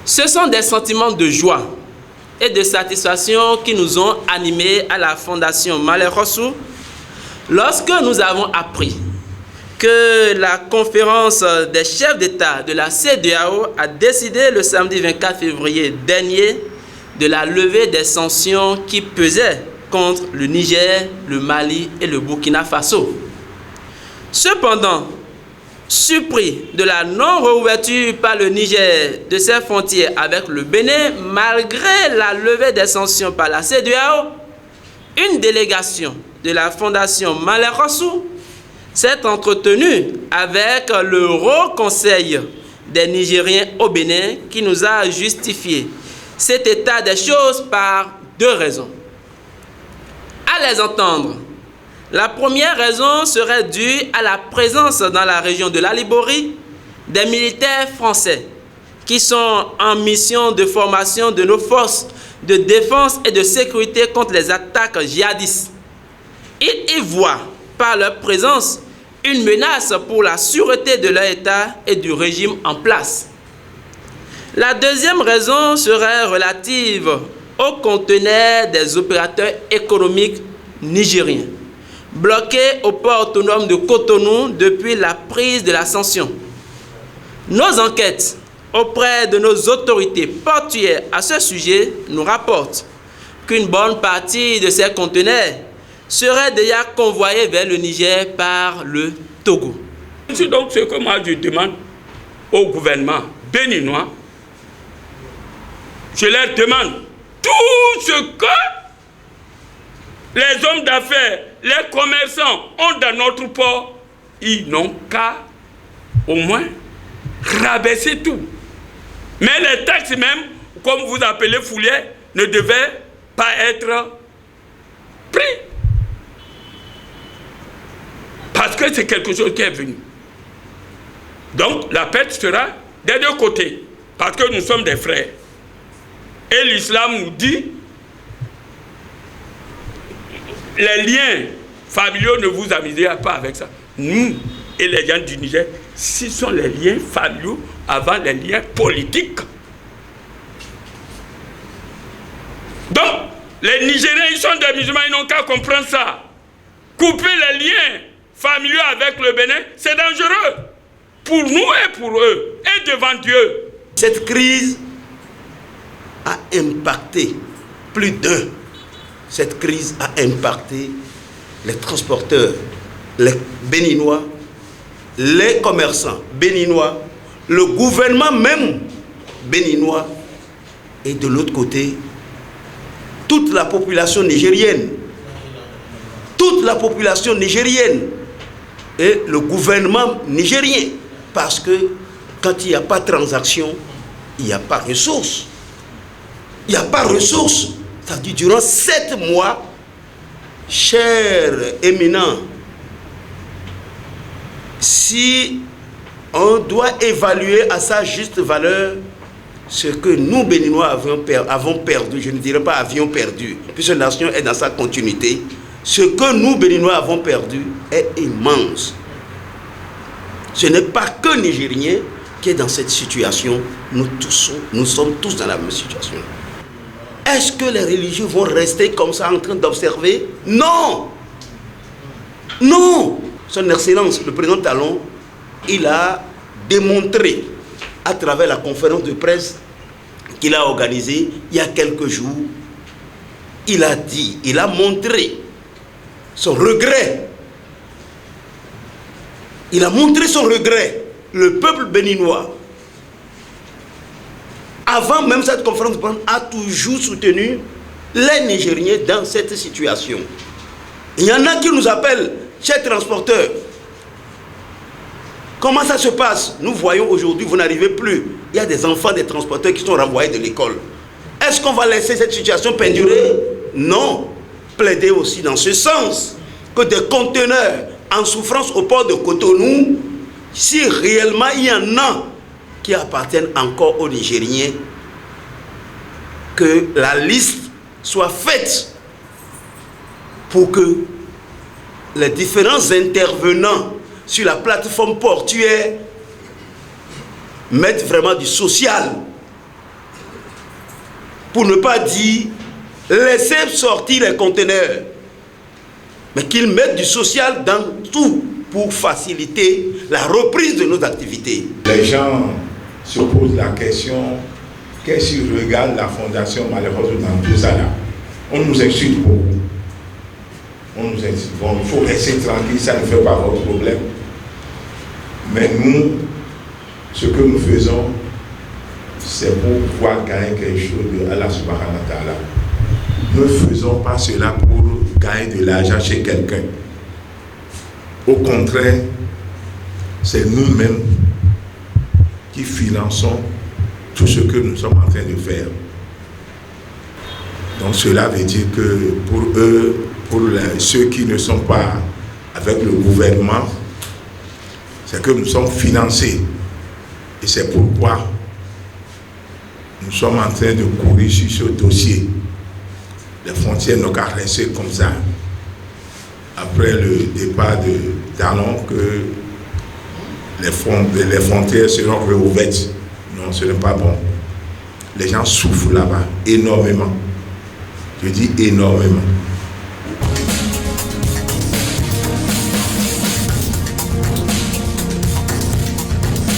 Ce sont des sentiments de joie et de satisfaction qui nous ont animés à la Fondation Malem Hodsso lorsque nous avons appris que la conférence des chefs d'État de la CEDEAO a décidé le samedi 24 février dernier de la levée des sanctions qui pesaient contre le Niger, le Mali et le Burkina Faso. Cependant, surpris de la non-réouverture par le Niger de ses frontières avec le Bénin, malgré la levée des sanctions par la CEDEAO, une délégation de la Fondation Malem Hodsso s'est entretenue avec le Haut Conseil des Nigériens au Bénin qui nous a justifié cet état des choses par deux raisons. À les entendre, la première raison serait due à la présence dans la région de la Liborie des militaires français qui sont en mission de formation de nos forces de défense et de sécurité contre les attaques djihadistes. Ils y voient par leur présence une menace pour la sûreté de leur État et du régime en place. La deuxième raison serait relative aux conteneurs des opérateurs économiques nigériens, bloqués au port autonome de Cotonou depuis la prise de la sanction. Nos enquêtes auprès de nos autorités portuaires à ce sujet nous rapportent qu'une bonne partie de ces conteneurs serait déjà convoyée vers le Niger par le Togo. C'est donc ce que moi je demande au gouvernement béninois. Je leur demande tout ce que les hommes d'affaires, les commerçants ont dans notre port, ils n'ont qu'à au moins rabaisser tout. Mais les taxes même, comme vous appelez foulières, ne devaient pas être pris. Parce que c'est quelque chose qui est venu. Donc la perte sera des deux côtés. Parce que nous sommes des frères. Et l'islam nous dit, les liens familiaux, ne vous amusez pas avec ça. Nous et les gens du Niger, ce sont les liens familiaux avant les liens politiques. Donc, les Nigériens, ils sont des musulmans, ils n'ont qu'à comprendre ça. Couper les liens familiaux avec le Bénin, c'est dangereux. Pour nous et pour eux, et devant Dieu. Cette crise a impacté plus d'un. Cette crise a impacté les transporteurs, les Béninois, les commerçants béninois, le gouvernement même béninois et de l'autre côté, toute la population nigérienne. Toute la population nigérienne et le gouvernement nigérien. Parce que quand il n'y a pas de transaction, il n'y a pas de ressources. Il n'y a pas de ressources. C'est-à-dire durant 7 mois, chers éminents, si on doit évaluer à sa juste valeur ce que nous, Béninois, avons perdu, je ne dirais pas avions perdu, puisque la nation est dans sa continuité, ce que nous, Béninois, avons perdu est immense. Ce n'est pas que Nigérien qui est dans cette situation, nous sommes tous dans la même situation. Est-ce que les religieux vont rester comme ça en train d'observer? Non! Non! Son Excellence, le président Talon, il a démontré à travers la conférence de presse qu'il a organisée il y a quelques jours, il a dit, il a montré son regret. Il a montré son regret. Le peuple béninois, avant même cette conférence de presse, a toujours soutenu les Nigériens dans cette situation. Il y en a qui nous appellent, chers transporteurs. Comment ça se passe? Nous voyons aujourd'hui, vous n'arrivez plus. Il y a des enfants des transporteurs qui sont renvoyés de l'école. Est-ce qu'on va laisser cette situation perdurer? Non. Plaider aussi dans ce sens que des conteneurs en souffrance au port de Cotonou, si réellement il y en a qui appartiennent encore aux Nigériens, que la liste soit faite pour que les différents intervenants sur la plateforme portuaire mettent vraiment du social pour ne pas dire laisser sortir les conteneurs, mais qu'ils mettent du social dans tout pour faciliter la reprise de nos activités. Les gens se posent la question, qu'est-ce qu'ils regardent la fondation malheureusement dans tout ça là? On nous insulte beaucoup. On nous insulte. Bon, il faut rester tranquille, ça ne fait pas votre problème. Mais nous, ce que nous faisons, c'est pour pouvoir gagner quelque chose de Allah subhanahu wa ta'ala. Nous ne faisons pas cela pour gagner de l'argent chez quelqu'un. Au contraire, c'est nous-mêmes qui finançons tout ce que nous sommes en train de faire. Donc cela veut dire que pour eux, ceux qui ne sont pas avec le gouvernement, c'est que nous sommes financés. Et c'est pourquoi nous sommes en train de courir sur ce dossier. Les frontières n'ont qu'à rester comme ça. Après le départ de Talon, que les frontières seront réouvertes. Non, ce n'est pas bon. Les gens souffrent là-bas énormément. Je dis énormément.